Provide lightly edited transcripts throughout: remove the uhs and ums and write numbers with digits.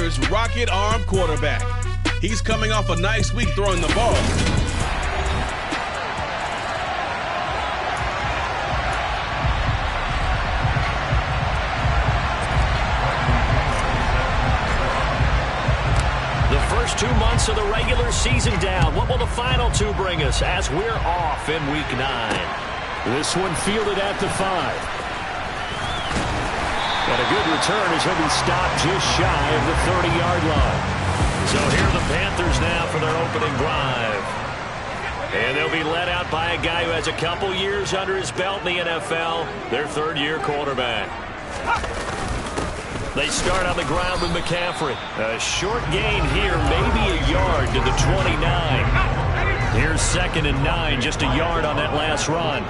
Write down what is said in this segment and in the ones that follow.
Panthers' rocket arm quarterback. He's coming off a nice week throwing the ball. The first 2 months of the regular season down. What will the final 2 bring us as we're off in Week 9? This one fielded at the 5. And a good return as he'll be stopped just shy of the 30-yard line. So here are the Panthers now for their opening drive. And they'll be led out by a guy who has a couple years under his belt in the NFL, their third-year quarterback. They start on the ground with McCaffrey. A short gain here, maybe a yard to the 29. Here's 2nd and 9, just a yard on that last run.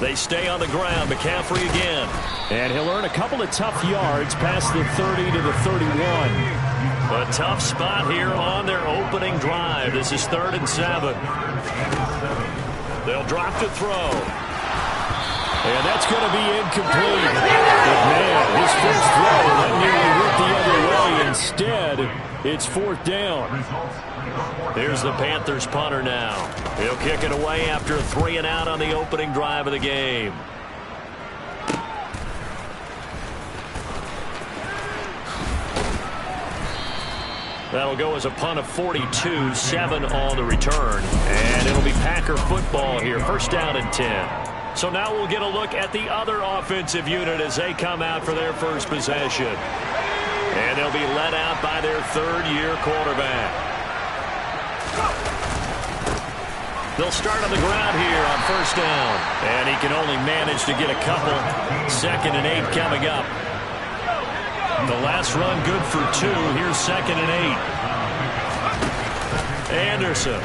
They stay on the ground. McCaffrey again. And he'll earn a couple of tough yards past the 30 to the 31. A tough spot here on their opening drive. This is 3rd and 7. They'll drop to throw. And that's going to be incomplete. But man, his first throw, that nearly went the other way. Instead, it's 4th down. Here's the Panthers punter now. He'll kick it away after a 3 and out on the opening drive of the game. That'll go as a punt of 42, 7 on the return. And it'll be Packer football here, 1st down and 10. So now we'll get a look at the other offensive unit as they come out for their first possession. And they'll be led out by their third-year quarterback. They'll start on the ground here on 1st down. And he can only manage to get a couple. 2nd and 8 coming up. The last run good for 2. Here's 2nd and 8. Anderson.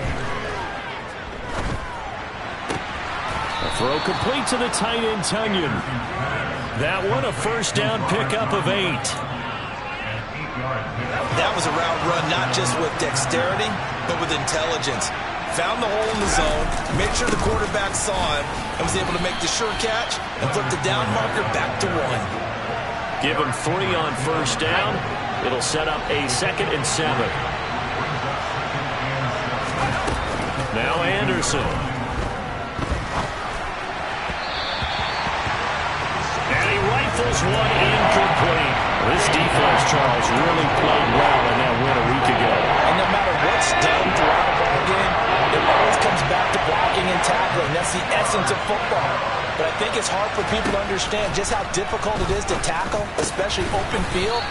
A throw complete to the tight end, Tunyon. That one a 1st down pickup of 8. That was a route run not just with dexterity, but with intelligence. Found the hole in the zone, made sure the quarterback saw him, and was able to make the sure catch and flip the down marker back to 1. Give him 3 on 1st down. It'll set up a 2nd and 7. Now Anderson. And he rifles one incomplete. This defense, Charles, really played well in that win a week ago. And no matter what's done throughout a ball game, it always comes back to blocking and tackling. That's the essence of football. But I think it's hard for people to understand just how difficult it is to tackle, especially open field.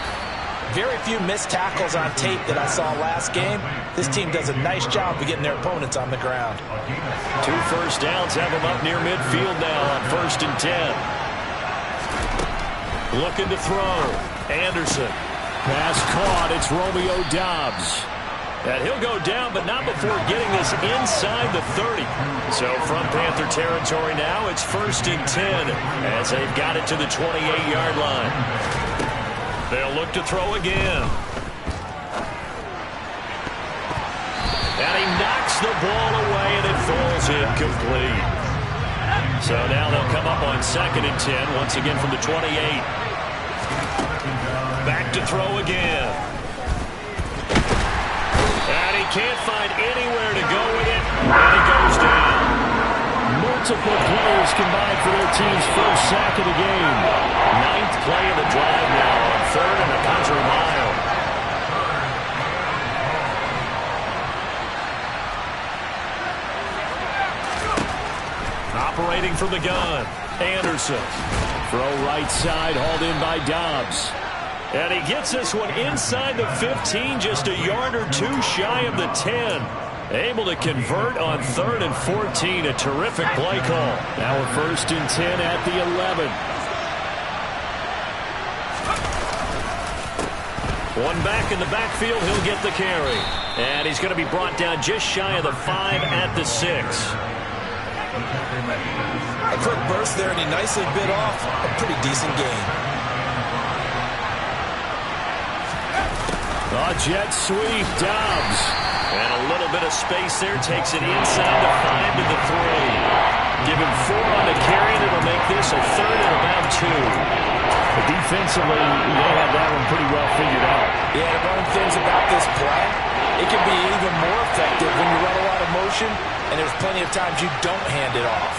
Very few missed tackles on tape that I saw last game. This team does a nice job of getting their opponents on the ground. 2 first downs have them up near midfield now on 1st and 10. Looking to throw. Anderson. Pass caught. It's Romeo Doubs. And he'll go down, but not before getting this inside the 30. So from Panther territory now, it's 1st and 10 as they've got it to the 28-yard line. They'll look to throw again. And he knocks the ball away, and it falls incomplete. So now they'll come up on 2nd and 10, once again from the 28. Back to throw again. And he can't find anywhere to go with it, and he goes down. Multiple players combined for their team's first sack of the game. 9th play of the drive now on 3rd and a country mile. Operating from the gun, Anderson. Throw right side, hauled in by Doubs. And he gets this one inside the 15, just a yard or 2 shy of the 10. Able to convert on 3rd and 14. A terrific play call. Now a 1st and 10 at the 11. One back in the backfield, he'll get the carry. And he's going to be brought down just shy of the 5 at the 6. A quick burst there, and he nicely bit off a pretty decent gain. A jet sweep, Doubs. And a little bit of space there, takes it inside the 5 to the 3. Give him So third and about 2. But defensively, they had that one pretty well figured out. Yeah, the one things about this play, it can be even more effective when you run a lot of motion, and there's plenty of times you don't hand it off.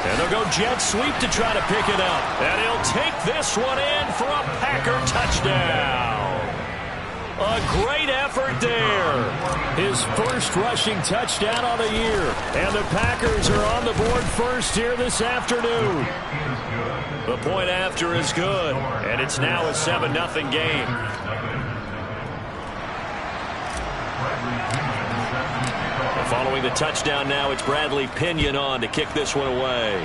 And they'll go jet sweep to try to pick it up. And he'll take this one in for a Packer touchdown. A great effort there. His first rushing touchdown on the year. And the Packers are on the board first here this afternoon. The point after is good. And it's now a 7-0 game. And following the touchdown now, it's Bradley Pinion on to kick this one away.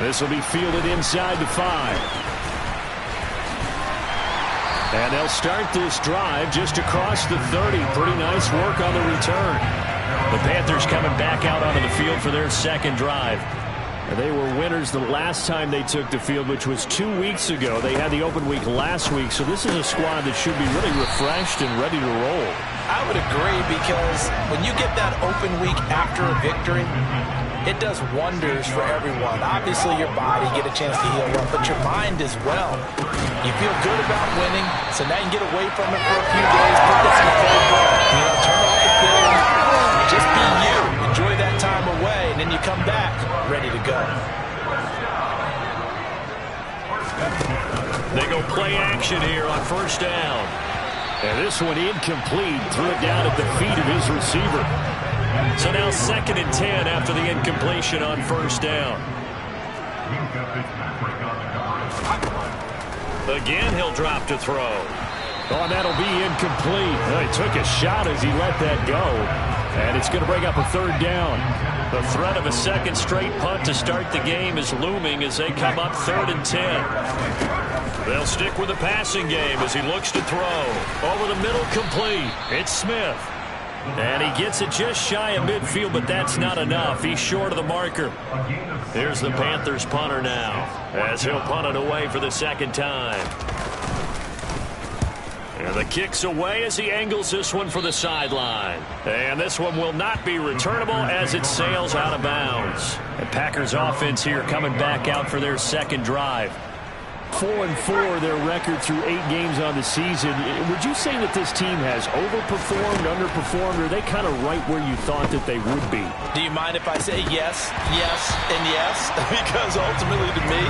This will be fielded inside the 5. And they'll start this drive just across the 30. Pretty nice work on the return. The Panthers coming back out onto the field for their second drive. And they were winners the last time they took the field, which was 2 weeks ago. They had the open week last week, so this is a squad that should be really refreshed and ready to roll. I would agree, because when you get that open week after a victory, it does wonders for everyone. Obviously, your body get a chance to heal up, but your mind as well. You feel good about winning, so now you can get away from it for a few days, put this in the playbook, turn off the film, just be you. Enjoy that time away, and then you come back ready to go. They go play action here on first down. And this one incomplete. Threw it down at the feet of his receiver. So now 2nd and 10 after the incompletion on first down. Again, he'll drop to throw. Oh, and that'll be incomplete. He took a shot as he let that go. And it's going to bring up a 3rd down. The threat of a second straight punt to start the game is looming as they come up 3rd and 10. They'll stick with the passing game as he looks to throw. Over the middle, complete. It's Smith. And he gets it just shy of midfield, but that's not enough. He's short of the marker. Here's the Panthers punter now, as he'll punt it away for the second time. And the kick's away as he angles this one for the sideline. And this one will not be returnable as it sails out of bounds. The Packers offense here coming back out for their second drive. 4-4, their record through 8 games on the season. Would you say that this team has overperformed, underperformed, or are they kind of right where you thought that they would be? Do you mind if I say yes, yes, and yes? Because ultimately to me,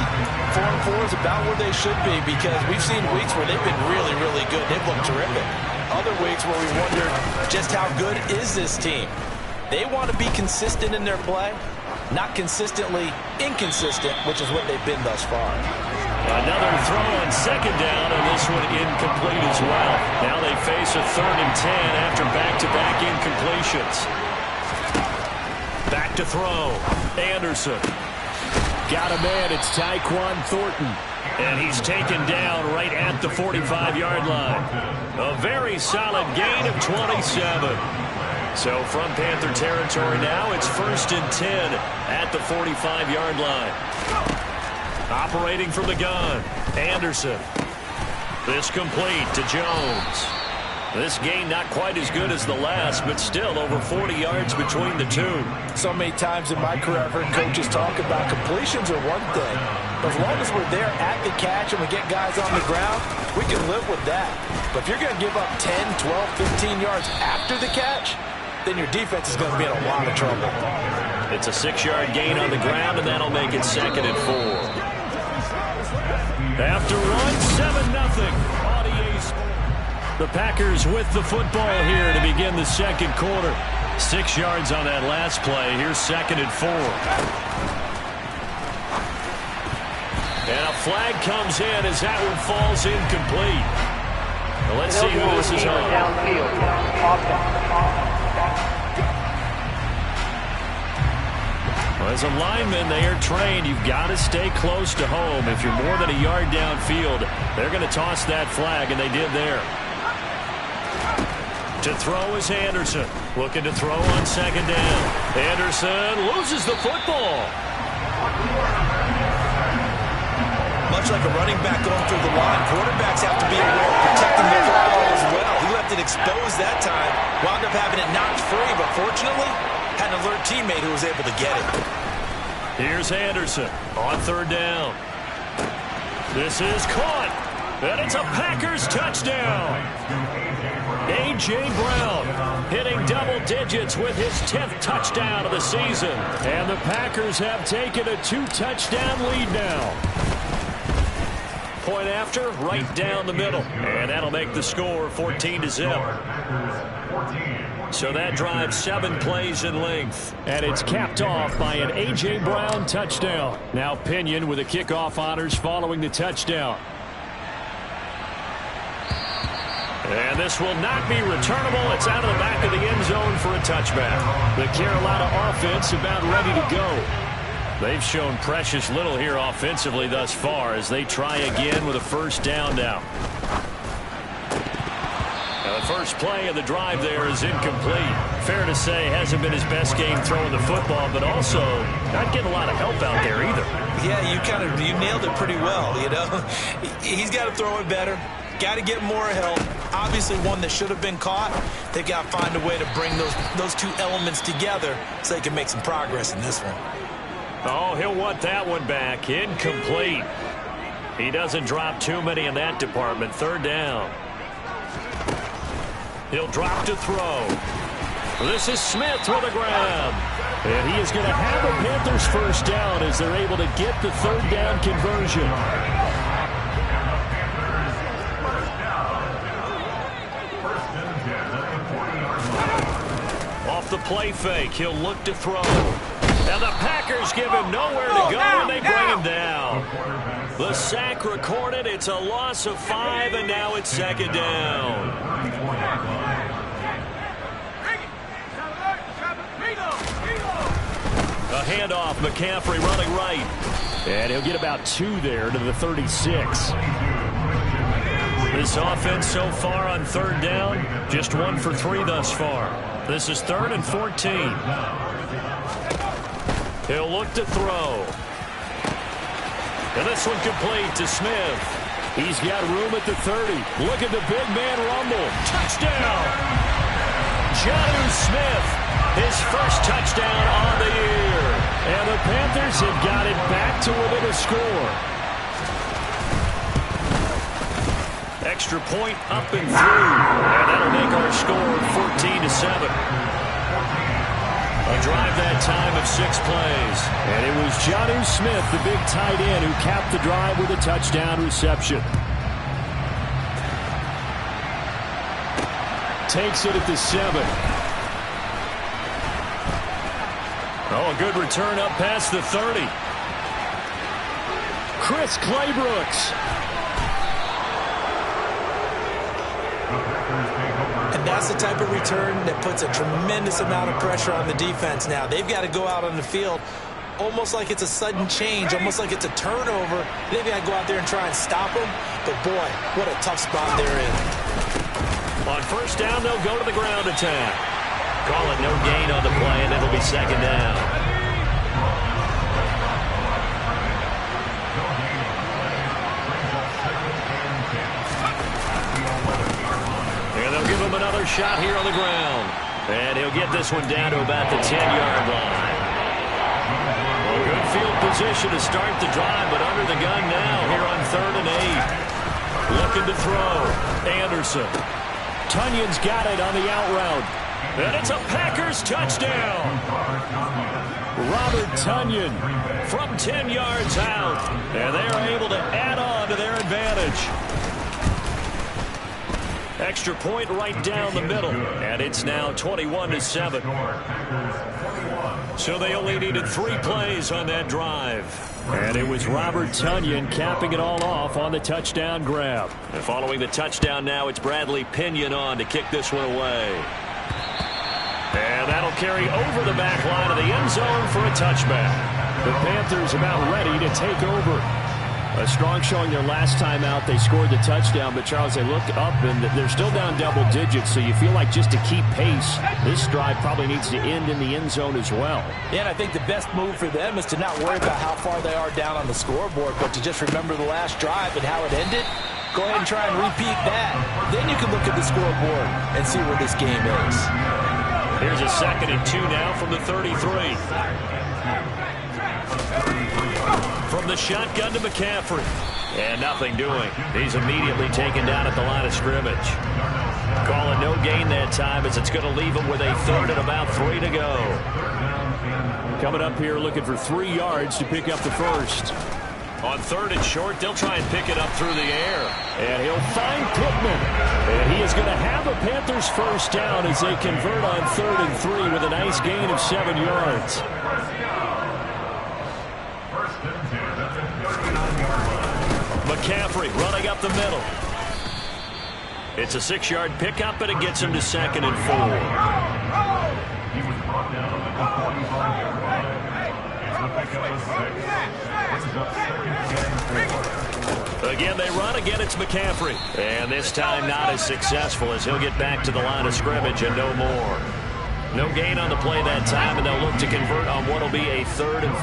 4-4 is about where they should be, because we've seen weeks where they've been really, really good. They've looked terrific. Other weeks where we wondered just how good is this team. They want to be consistent in their play, not consistently inconsistent, which is what they've been thus far. Another throw on second down, and this one incomplete as well. Now they face a 3rd and 10 after back-to-back incompletions. Back to throw. Anderson. Got a man. It's Tyquan Thornton. And he's taken down right at the 45-yard line. A very solid gain of 27. So from Panther territory now, it's 1st and 10 at the 45-yard line. Operating from the gun, Anderson. This complete to Jones. This gain not quite as good as the last, but still over 40 yards between the two. So many times in my career, I've heard coaches talk about completions are one thing. But as long as we're there at the catch and we get guys on the ground, we can live with that. But if you're going to give up 10, 12, 15 yards after the catch, then your defense is going to be in a lot of trouble. It's a 6-yard gain on the ground, and that'll make it 2nd and 4. After one, 7-0. The Packers with the football here to begin the second quarter. 6 yards on that last play. Here's 2nd and 4. And a flag comes in as that one falls incomplete. Well, let's see who this is on. As a lineman, they are trained. You've got to stay close to home. If you're more than a yard downfield, they're going to toss that flag, and they did there. To throw is Anderson. Looking to throw on second down. Anderson loses the football. Much like a running back going through the line, quarterbacks have to be aware of protecting their football as well. He left it exposed that time. Wound up having it knocked free, but fortunately, had an alert teammate who was able to get it. Here's Anderson on third down. This is caught, and it's a Packers touchdown. A.J. Brown hitting double digits with his 10th touchdown of the season. And the Packers have taken a 2-touchdown lead now. Point after, right down the middle. And that'll make the score 14-0. So that drives 7 plays in length. And it's capped off by an A.J. Brown touchdown. Now Pinion with the kickoff honors following the touchdown. And this will not be returnable. It's out of the back of the end zone for a touchback. The Carolina offense about ready to go. They've shown precious little here offensively thus far as they try again with a first down now. Now the first play of the drive there is incomplete. Fair to say, hasn't been his best game throwing the football, but also not getting a lot of help out there either. Yeah, you nailed it pretty well, you know. He's got to throw it better. Got to get more help. Obviously one that should have been caught. They've got to find a way to bring those two elements together so they can make some progress in this one. Oh, he'll want that one back. Incomplete. He doesn't drop too many in that department. Third down. He'll drop to throw. This is Smith with a grab. And he is going to have the Panthers first down as they're able to get the third down conversion. Off the play fake, he'll look to throw. And the Packers give him nowhere to go, and they bring him down. The sack recorded. It's a loss of 5, and now it's second down. A handoff, McCaffrey running right. And he'll get about 2 there to the 36. This offense so far on third down, just 1 for 3 thus far. This is 3rd and 14. He'll look to throw. And this one complete to Smith. He's got room at the 30. Look at the big man rumble. Touchdown! Jonnu Smith, his first touchdown on the year. And the Panthers have got it back to within a score. Extra point up and through. And that'll make our score 14-7. A drive that time of 6 plays. And it was Jonnu Smith, the big tight end, who capped the drive with a touchdown reception. Takes it at the 7. Oh, a good return up past the 30. Chris Claybrooks. And that's the type of return that puts a tremendous amount of pressure on the defense now. They've got to go out on the field almost like it's a sudden change, almost like it's a turnover. They've got to go out there and try and stop them. But, boy, what a tough spot they're in. On first down, they'll go to the ground attack. Call it no gain on the play, and it'll be second down. Give him another shot here on the ground. And he'll get this one down to about the 10-yard line. Well, good field position to start the drive, but under the gun now here on 3rd and 8. Looking to throw. Anderson. Tunyon's got it on the out route. And it's a Packers touchdown. Robert Tonyan from 10 yards out. And they are able to add on to their advantage. Extra point right down the middle. And it's now 21-7. So they only needed 3 plays on that drive. And it was Robert Tonyan capping it all off on the touchdown grab. And following the touchdown now, it's Bradley Pinion on to kick this one away. And that'll carry over the back line of the end zone for a touchback. The Panthers about ready to take over. A strong showing their last time out. They scored the touchdown, but Charles, they look up and they're still down double digits, so you feel like just to keep pace, this drive probably needs to end in the end zone as well. Yeah, and I think the best move for them is to not worry about how far they are down on the scoreboard, but to just remember the last drive and how it ended. Go ahead and try and repeat that. Then you can look at the scoreboard and see where this game is. Here's a 2nd and 2 now from the 33. From the shotgun to McCaffrey. And nothing doing. He's immediately taken down at the line of scrimmage. Calling no gain that time as it's going to leave him with a 3rd and about 3 to go. Coming up here looking for 3 yards to pick up the first. On 3rd and short, they'll try and pick it up through the air. And he'll find Pittman. And he is going to have a Panthers first down as they convert on 3rd and 3 with a nice gain of 7 yards. McCaffrey running up the middle. It's a 6-yard pickup, and it gets him to 2nd and 4. Again, they run. Again, it's McCaffrey. And this time not as successful as he'll get back to the line of scrimmage and no more. No gain on the play that time, and they'll look to convert on what will be a 3rd and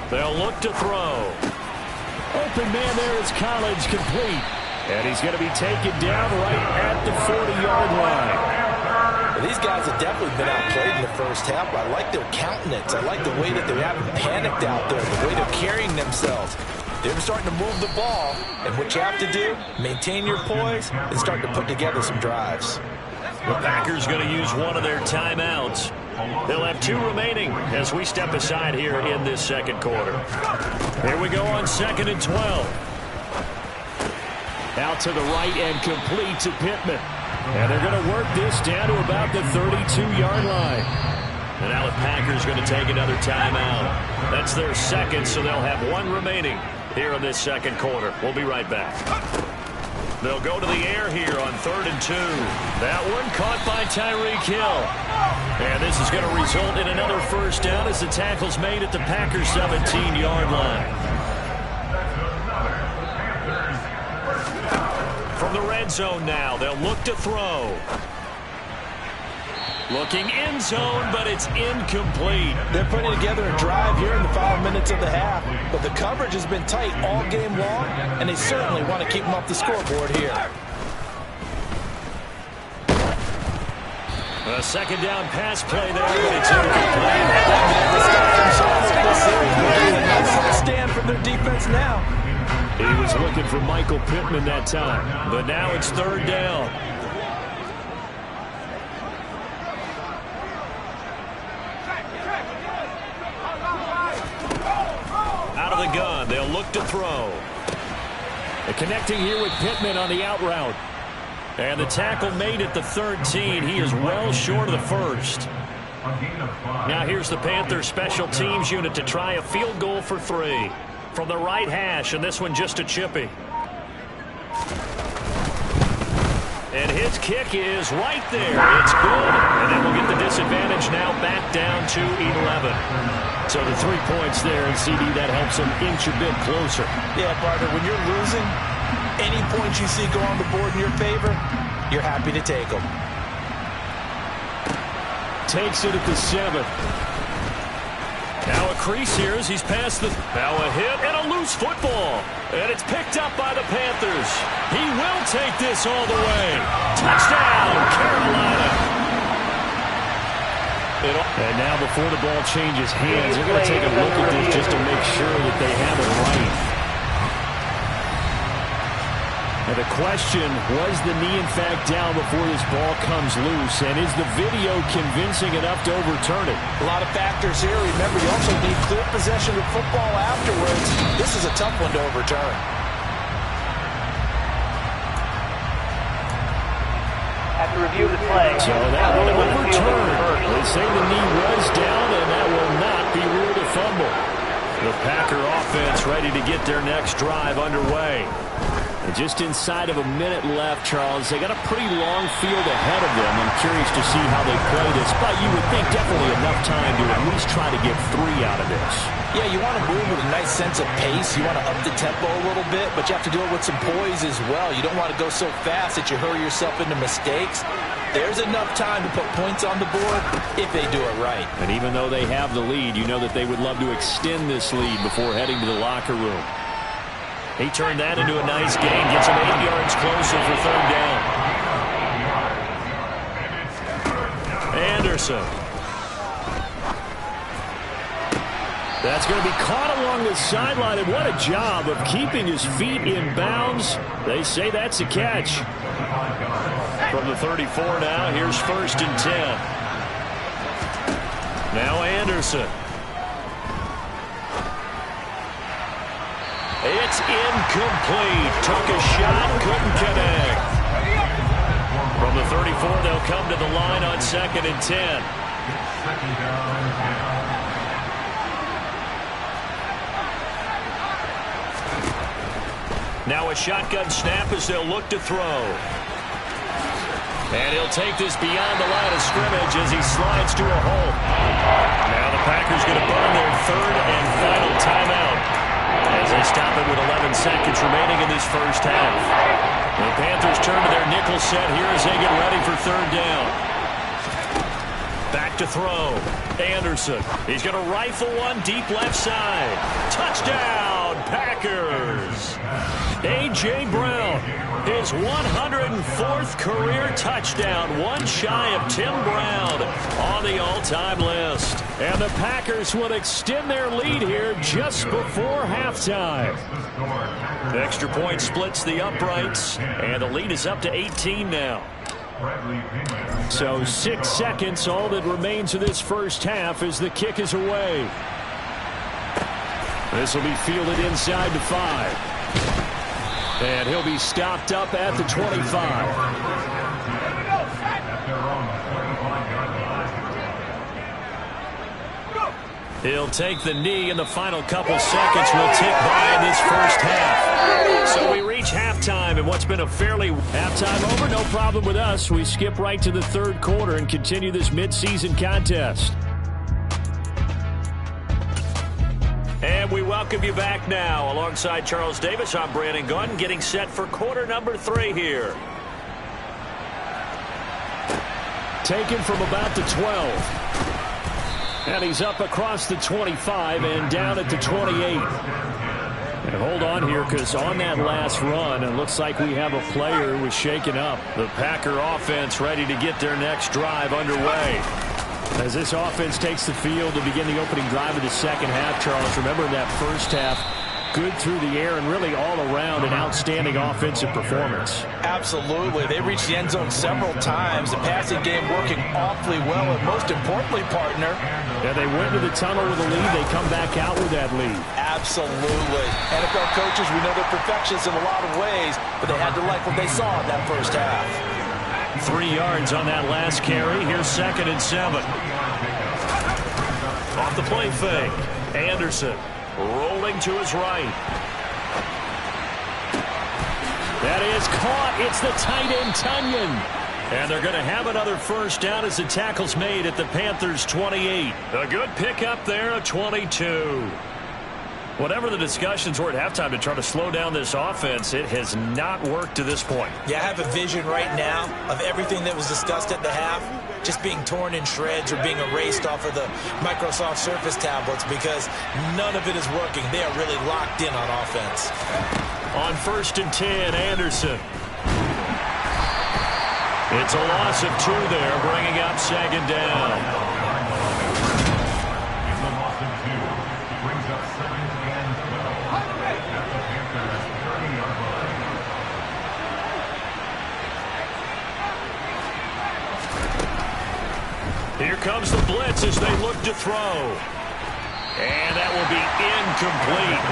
4. They'll look to throw. Open man there is Collins, complete. And he's going to be taken down right at the 40-yard line. Well, these guys have definitely been outplayed in the first half, but I like their countenance. I like the way that they haven't panicked out there, the way they're carrying themselves. They're starting to move the ball, and what you have to do, maintain your poise and start to put together some drives. The Packers going to use one of their timeouts. They'll have 2 remaining as we step aside here in this 2nd quarter. Here we go on 2nd and 12. Out to the right and complete to Pittman. And they're going to work this down to about the 32-yard line. And now the Packers going to take another timeout. That's their 2nd, so they'll have 1 remaining here in this 2nd quarter. We'll be right back. They'll go to the air here on 3rd and 2. That one caught by Tyreek Hill. And this is going to result in another first down as the tackle's made at the Packers' 17-yard line. From the red zone now, they'll look to throw. Looking end zone, but it's incomplete. They're putting together a drive here in the final minutes of the half, but the coverage has been tight all game long, and they certainly want to keep them off the scoreboard here. A 2nd down pass play there, but it's incomplete. Stand from their defense now. He was looking for Michael Pittman that time. But now it's 3rd down. Out of the gun, they'll look to throw. And connecting here with Pittman on the out route. And the tackle made at the 13. He is well short of the first. Now here's the Panthers special teams unit to try a field goal for 3. From the right hash, and this one just a chippy. And his kick is right there. It's good. And then we'll get the disadvantage now back down to 11. So the 3 points there, and CD, that helps them inch a bit closer. Yeah, partner, when you're losing, any points you see go on the board in your favor, you're happy to take them. Takes it at the 7. Now a crease here as he's past the... Now a hit and a loose football. And it's picked up by the Panthers. He will take this all the way. Touchdown, Carolina. And now before the ball changes hands, they're going to take a look at this just to make sure that they have it right. And the question, was the knee in fact down before this ball comes loose? And is the video convincing enough to overturn it? A lot of factors here. Remember, you also need clear possession of football afterwards. This is a tough one to overturn. Have to review the play. So that will overturn. They say the knee was down, and that will not be ruled a fumble. The Packer offense ready to get their next drive underway. And just inside of a minute left, Charles. They got a pretty long field ahead of them. I'm curious to see how they play this, but you would think definitely enough time to at least try to get 3 out of this. Yeah, you want to move with a nice sense of pace. You want to up the tempo a little bit, but you have to do it with some poise as well. You don't want to go so fast that you hurry yourself into mistakes. There's enough time to put points on the board if they do it right. And even though they have the lead, you know that they would love to extend this lead before heading to the locker room. He turned that into a nice gain, gets him 8 yards closer for 3rd down. Anderson. That's going to be caught along the sideline, and what a job of keeping his feet in bounds. They say that's a catch. From the 34 now, here's 1st and 10. Now Anderson. It's incomplete. Took a shot, couldn't connect. From the 34, they'll come to the line on 2nd and 10. Now a shotgun snap as they'll look to throw. And he'll take this beyond the line of scrimmage as he slides to a hole. Now the Packers going to burn their 3rd and final timeout as they stop it with 11 seconds remaining in this first half. The Panthers turn to their nickel set here as they get ready for 3rd down. Back to throw. Anderson. He's going to rifle one deep left side. Touchdown, Packers. A.J. Brown, his 104th career touchdown, one shy of Tim Brown on the all-time list. And the Packers will extend their lead here just before halftime. The extra point splits the uprights, and the lead is up to 18 now. So 6 seconds, all that remains of this first half as the kick is away. This will be fielded inside the 5. And he'll be stopped up at the 25. He'll take the knee, and the final couple seconds will tick by in this first half. So we reach halftime in what's been a fairly... Halftime over, no problem with us. We skip right to the 3rd quarter and continue this midseason contest. And we welcome you back now. Alongside Charles Davis, I'm Brandon Gunn, getting set for quarter number 3 here. Taken from about the 12. And he's up across the 25 and down at the 28. And hold on here, because on that last run, it looks like we have a player who was shaken up. The Packer offense ready to get their next drive underway. As this offense takes the field to begin the opening drive of the second half, Charles, remember in that first half, good through the air and really all around an outstanding offensive performance. Absolutely. They reached the end zone several times. The passing game working awfully well, and most importantly, partner. Yeah, they went to the tunnel with a lead. They come back out with that lead. Absolutely. NFL coaches, we know they're perfectionists in a lot of ways, but they had to like what they saw in that first half. 3 yards on that last carry. Here's 2nd and 7. Off the play fake. Anderson rolling to his right. That is caught. It's the tight end, Tunyon. And they're going to have another first down as the tackle's made at the Panthers' 28. A good pickup there, a 22. Whatever the discussions were at halftime to try to slow down this offense, it has not worked to this point. Yeah, I have a vision right now of everything that was discussed at the half just being torn in shreds or being erased off of the Microsoft Surface tablets, because none of it is working. They are really locked in on offense. On 1st and 10, Anderson. It's a loss of 2 there, bringing up 2nd down. Here comes the blitz as they look to throw. And that will be incomplete.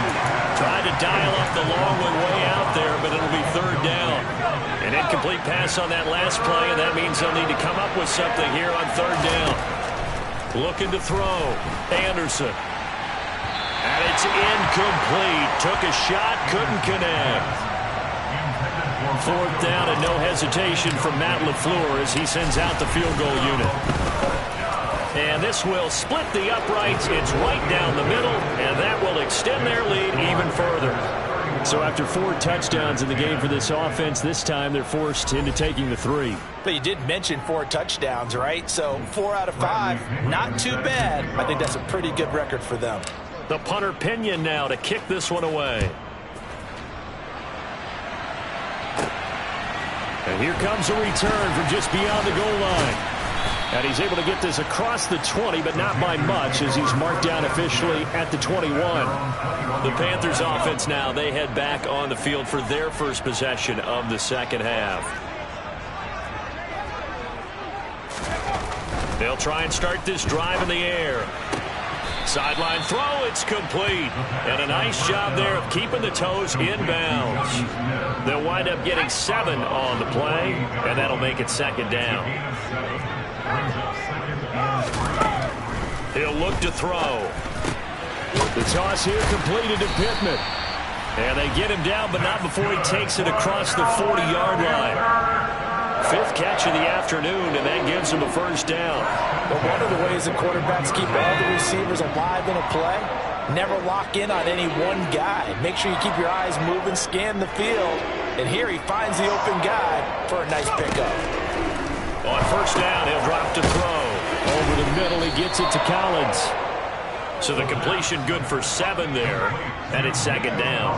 Tried to dial up the long one way out there, but it'll be 3rd down. An incomplete pass on that last play, and that means they'll need to come up with something here on 3rd down. Looking to throw. Anderson. And it's incomplete. Took a shot, couldn't connect. 4th down and no hesitation from Matt LaFleur as he sends out the field goal unit. And this will split the uprights. It's right down the middle, and that will extend their lead even further. So after 4 touchdowns in the game for this offense, this time they're forced into taking the 3. But you did mention 4 touchdowns, right? So 4 out of 5, not too bad. I think that's a pretty good record for them. The punter Pinion now to kick this one away. And here comes a return from just beyond the goal line. And he's able to get this across the 20, but not by much, as he's marked down officially at the 21. The Panthers offense now, they head back on the field for their first possession of the second half. They'll try and start this drive in the air. Sideline throw, it's complete. And a nice job there of keeping the toes inbounds. They'll wind up getting 7 on the play, and that'll make it second down. He'll look to throw. The toss here completed to Pittman. And they get him down, but not before he takes it across the 40-yard line. 5th catch of the afternoon, and that gives him a first down. But one of the ways that quarterbacks keep all the receivers alive in a play, never lock in on any one guy. Make sure you keep your eyes moving, scan the field. And here he finds the open guy for a nice pickup. On first down, he'll drop to throw. Over the middle, he gets it to Collins. So the completion good for 7 there, and it's second down.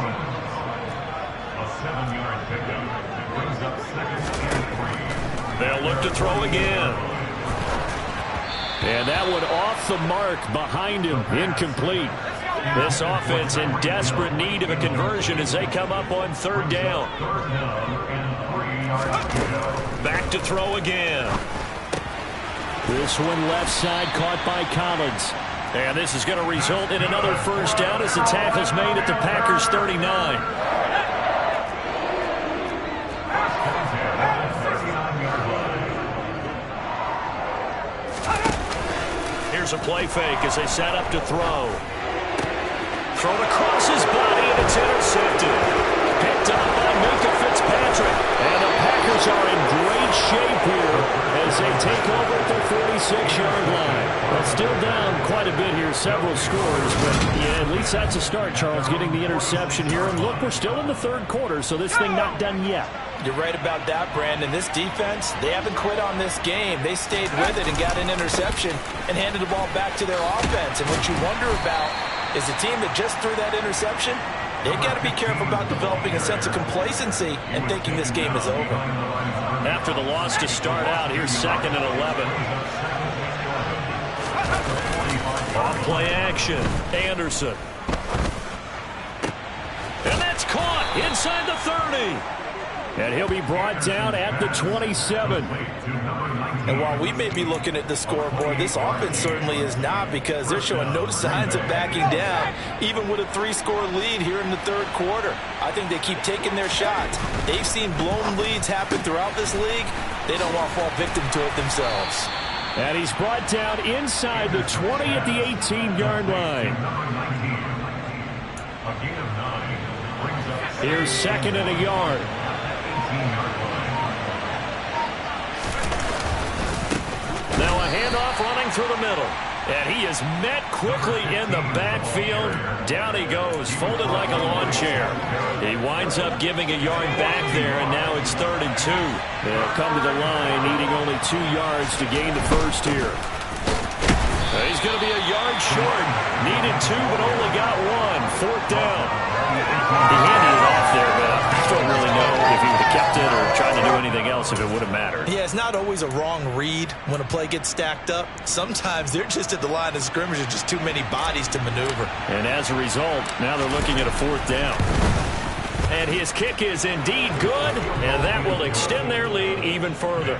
They'll look to throw again. And that one off the mark behind him, incomplete. This offense in desperate need of a conversion as they come up on third down. Back to throw again. This one left side caught by Collins. And this is going to result in another first down as the tackle's made at the Packers 39. Here's a play fake as they set up to throw. Thrown across his body, and it's intercepted. Picked up by Minkah Fitzpatrick. And the Packers are in great shape here as they take over at their 46-yard line. Well, still down quite a bit here, several scores, but yeah, at least that's a start, Charles, getting the interception here. And look, we're still in the third quarter, so this thing not done yet. You're right about that, Brandon. This defense, they haven't quit on this game. They stayed with it and got an interception and handed the ball back to their offense. And what you wonder about is the team that just threw that interception, they've got to be careful about developing a sense of complacency and thinking this game is over. After the loss to start out, here's 2nd and 11. Off play action, Anderson. And that's caught inside the 30. And he'll be brought down at the 27. And while we may be looking at the scoreboard, this offense certainly is not, because they're showing no signs of backing down, even with a 3-score lead here in the third quarter. I think they keep taking their shots. They've seen blown leads happen throughout this league. They don't want to fall victim to it themselves. And he's brought down inside the 20 at the 18-yard line. Here's 2nd and a yard. Now a handoff running through the middle. And he is met quickly in the backfield. Down he goes, folded like a lawn chair. He winds up giving a yard back there, and now it's 3rd and 2. They'll come to the line, needing only 2 yards to gain the first here. He's going to be a yard short. Needed 2, but only got 1. 4th down. He handed it off there, but I don't really know if he would have kept it or tried to do anything else if it would have mattered. Yeah, it's not always a wrong read when a play gets stacked up. Sometimes they're just at the line of scrimmage with just too many bodies to maneuver. And as a result, now they're looking at a 4th down. And his kick is indeed good, and that will extend their lead even further.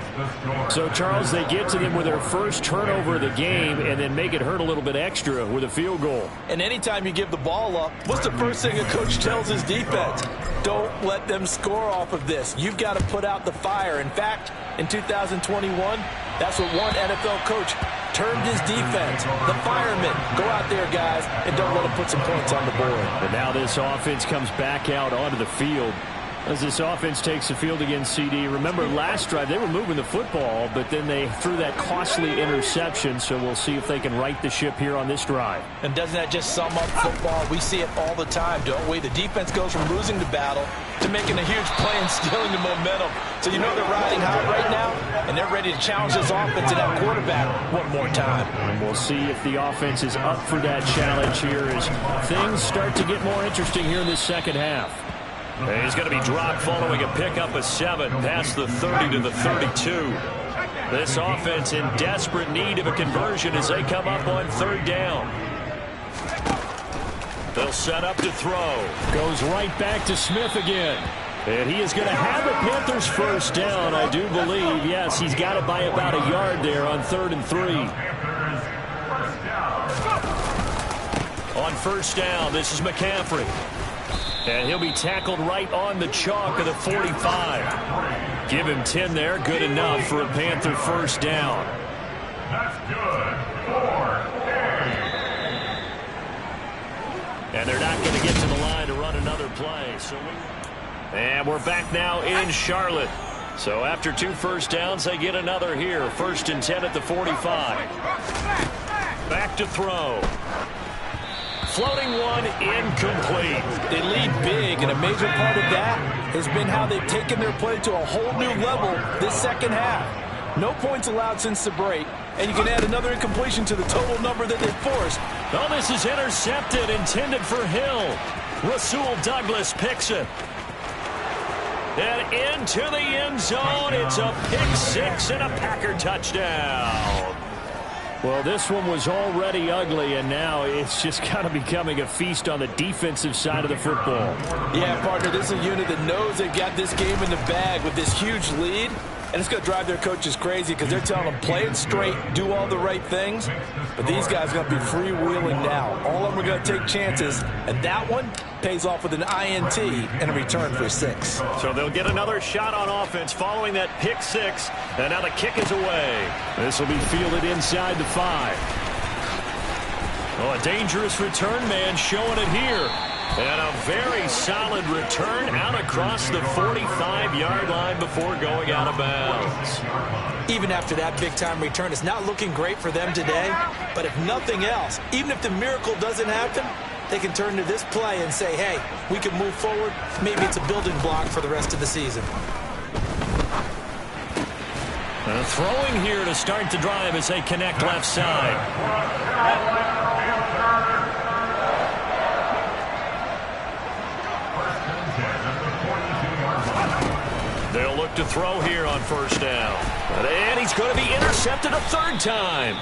So, Charles, they get to them with their first turnover of the game and then make it hurt a little bit extra with a field goal. And anytime you give the ball up, what's the first thing a coach tells his defense? Don't let them score off of this. You've got to put out the fire. In fact, in 2021, that's what one NFL coach termed his defense, the firemen. Go out there, guys, and don't let them put some points on the board. But now this offense comes back out onto the field. As this offense takes the field against CD. Remember, last drive, they were moving the football, but then they threw that costly interception, so we'll see if they can right the ship here on this drive. And doesn't that just sum up football? We see it all the time, don't we? The defense goes from losing the battle to making a huge play and stealing the momentum. So you know they're riding high right now, and they're ready to challenge this offense and that quarterback one more time. And we'll see if the offense is up for that challenge here as things start to get more interesting here in this second half. And he's going to be dropped following a pickup of 7 past the 30 to the 32. This offense in desperate need of a conversion as they come up on 3rd down. They'll set up to throw. Goes right back to Smith again. And he is going to have the Panthers 1st down, I do believe. Yes, he's got it by about a yard there on 3rd and 3. On 1st down, this is McCaffrey. And he'll be tackled right on the chalk of the 45. Give him 10 there. Good enough for a Panther 1st down. That's good. 4 10. And they're not going to get to the line to run another play. And we're back now in Charlotte. So after 2 1st downs, they get another here. 1st and 10 at the 45. Back to throw. Floating one, incomplete. They lead big, and a major part of that has been how they've taken their play to a whole new level this second half. No points allowed since the break, and you can add another incompletion to the total number that they've forced. Oh, this is intercepted, intended for Hill. Rasul Douglas picks it. And into the end zone, it's a pick 6 and a Packer touchdown. Well, this one was already ugly, and now it's just kind of becoming a feast on the defensive side of the football. Yeah, partner, this is a unit that knows they've got this game in the bag with this huge lead, and it's going to drive their coaches crazy because they're telling them play it straight, do all the right things, but these guys are going to be freewheeling now. All of them are going to take chances, and that one pays off with an INT and a return for 6. So they'll get another shot on offense following that pick 6, and now the kick is away. This will be fielded inside the 5. Oh, a dangerous return man showing it here. And a very solid return out across the 45-yard line before going out of bounds. Even after that big-time return, it's not looking great for them today. But if nothing else, even if the miracle doesn't happen, they can turn to this play and say, hey, we can move forward. Maybe it's a building block for the rest of the season. Throwing here to start the drive as they connect left side. They'll look to throw here on 1st down. And he's going to be intercepted a 3rd time.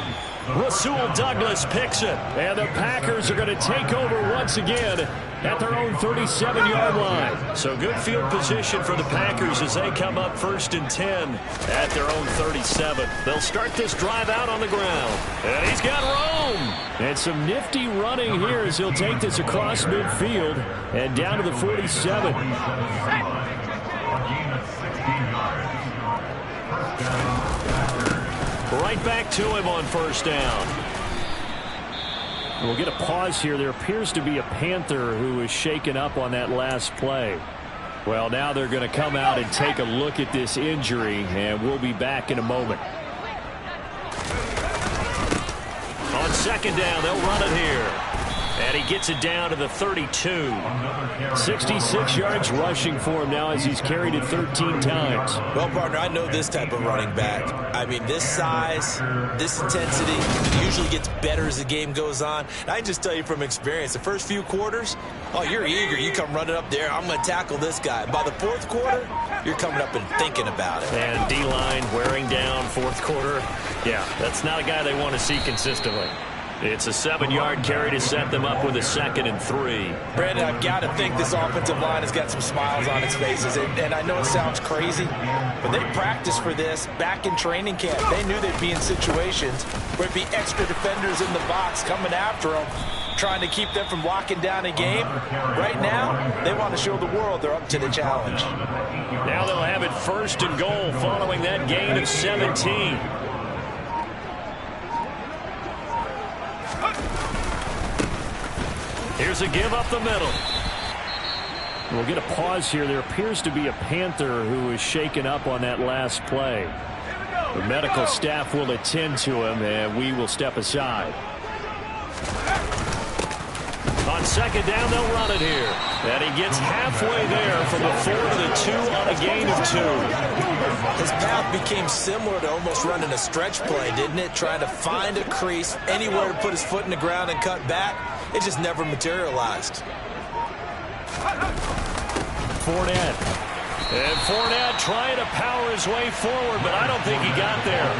Rasul Douglas picks it. And the Packers are going to take over once again at their own 37-yard line. So good field position for the Packers as they come up 1st and 10 at their own 37. They'll start this drive out on the ground. And he's got room. And some nifty running here as he'll take this across midfield and down to the 47. Right back to him on 1st down. We'll get a pause here. There appears to be a Panther who was shaken up on that last play. Well, now they're going to come out and take a look at this injury, and we'll be back in a moment. On 2nd down, they'll run it here. And he gets it down to the 32. 66 yards rushing for him now as he's carried it 13 times. Well, partner, I know this type of running back. I mean, this size, this intensity usually gets better as the game goes on. And I can just tell you from experience, the first few quarters, oh, you're eager. You come running up there, I'm going to tackle this guy. By the 4th quarter, you're coming up and thinking about it. And D-line wearing down 4th quarter. Yeah, that's not a guy they want to see consistently. It's a 7-yard carry to set them up with a 2nd and 3. Brandon, I've got to think this offensive line has got some smiles on its faces. And I know it sounds crazy, but they practiced for this back in training camp. They knew they'd be in situations where it'd be extra defenders in the box coming after them, trying to keep them from locking down a game. Right now, they want to show the world they're up to the challenge. Now they'll have it 1st and goal following that gain of 17. Here's a give up the middle. We'll get a pause here. There appears to be a Panther who was shaken up on that last play. The medical staff will attend to him, and we will step aside. On 2nd down, they'll run it here. And he gets halfway there from the 4 to the 2 on a gain of 2. His path became similar to almost running a stretch play, didn't it? Trying to find a crease, anywhere to put his foot in the ground and cut back. It just never materialized. Fournette And Fournette trying to power his way forward, but I don't think he got there.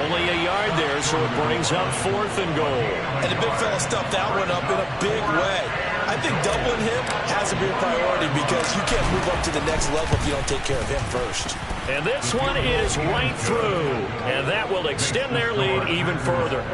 Only a yard there, so it brings up 4th and goal. And the big fella stuffed that one up in a big way. I think doubling him has to be a priority because you can't move up to the next level if you don't take care of him first. And this one is right through, and that will extend their lead even further.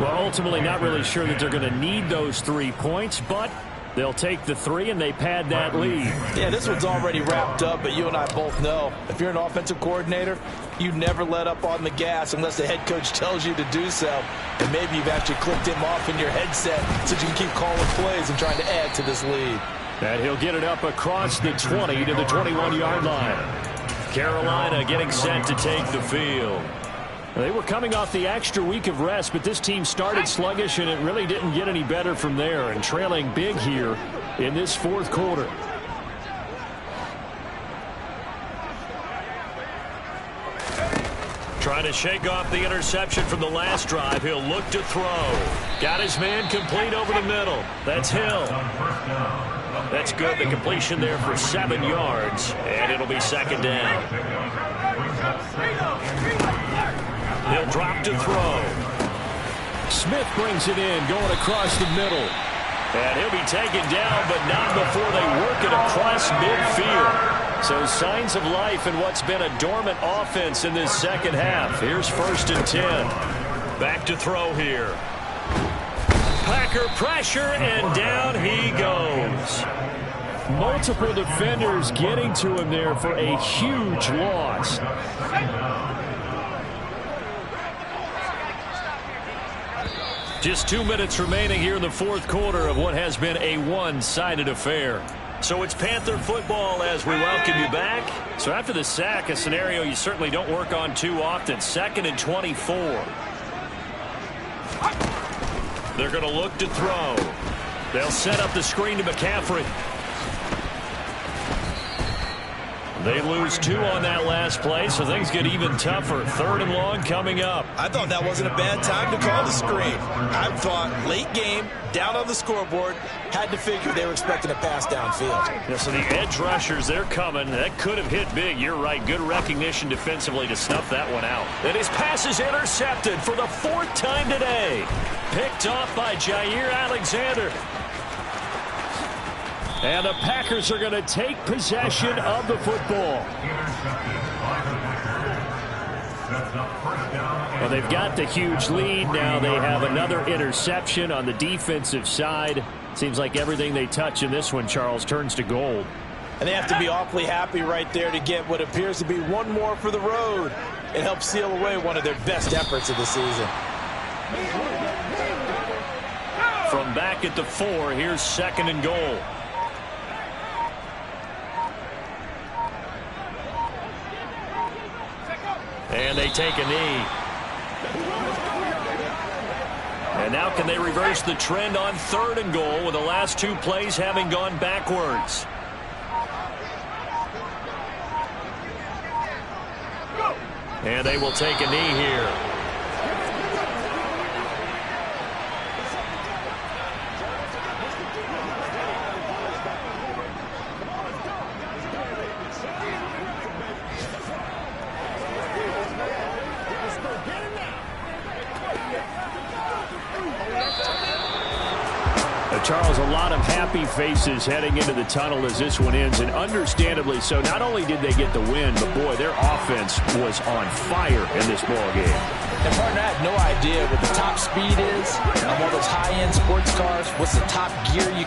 Well, ultimately not really sure that they're going to need those 3 points, but they'll take the 3 and they pad that lead. Yeah, this one's already wrapped up, but you and I both know if you're an offensive coordinator, you never let up on the gas unless the head coach tells you to do so. And maybe you've actually clicked him off in your headset so you can keep calling plays and trying to add to this lead. And he'll get it up across the 20 to the 21-yard line. Carolina getting set to take the field. They were coming off the extra week of rest, but this team started sluggish, and it really didn't get any better from there, and trailing big here in this 4th quarter. Trying to shake off the interception from the last drive. He'll look to throw. Got his man complete over the middle. That's Hill. That's good. The completion there for 7 yards, and it'll be 2nd down. He'll drop to throw. Smith brings it in, going across the middle. And he'll be taken down, but not before they work it across midfield. So signs of life in what's been a dormant offense in this second half. Here's 1st and 10. Back to throw here. Packer pressure, and down he goes. Multiple defenders getting to him there for a huge loss. Just 2 minutes remaining here in the 4th quarter of what has been a one-sided affair. So it's Panther football as we welcome you back. So after the sack, a scenario you certainly don't work on too often. 2nd and 24. They're going to look to throw. They'll set up the screen to McCaffrey. They lose 2 on that last play, so things get even tougher. 3rd and long coming up. I thought that wasn't a bad time to call the screen. I thought late game, down on the scoreboard, had to figure they were expecting a pass downfield. Yeah, so the edge rushers, they're coming. That could have hit big. You're right. Good recognition defensively to snuff that one out. And his pass is intercepted for the 4th time today. Picked off by Jair Alexander. And the Packers are going to take possession of the football. Well, they've got the huge lead now. They have another interception on the defensive side. Seems like everything they touch in this one, Charles, turns to gold. And they have to be awfully happy right there to get what appears to be one more for the road. It helps seal away one of their best efforts of the season. From back at the 4, here's 2nd and goal. And they take a knee. And now can they reverse the trend on 3rd and goal with the last 2 plays having gone backwards? And they will take a knee here. Charles, a lot of happy faces heading into the tunnel as this one ends, and understandably so. Not only did they get the win, but boy, their offense was on fire in this ball game. And partner, I had no idea what the top speed is on one of those high-end sports cars. What's the top gear you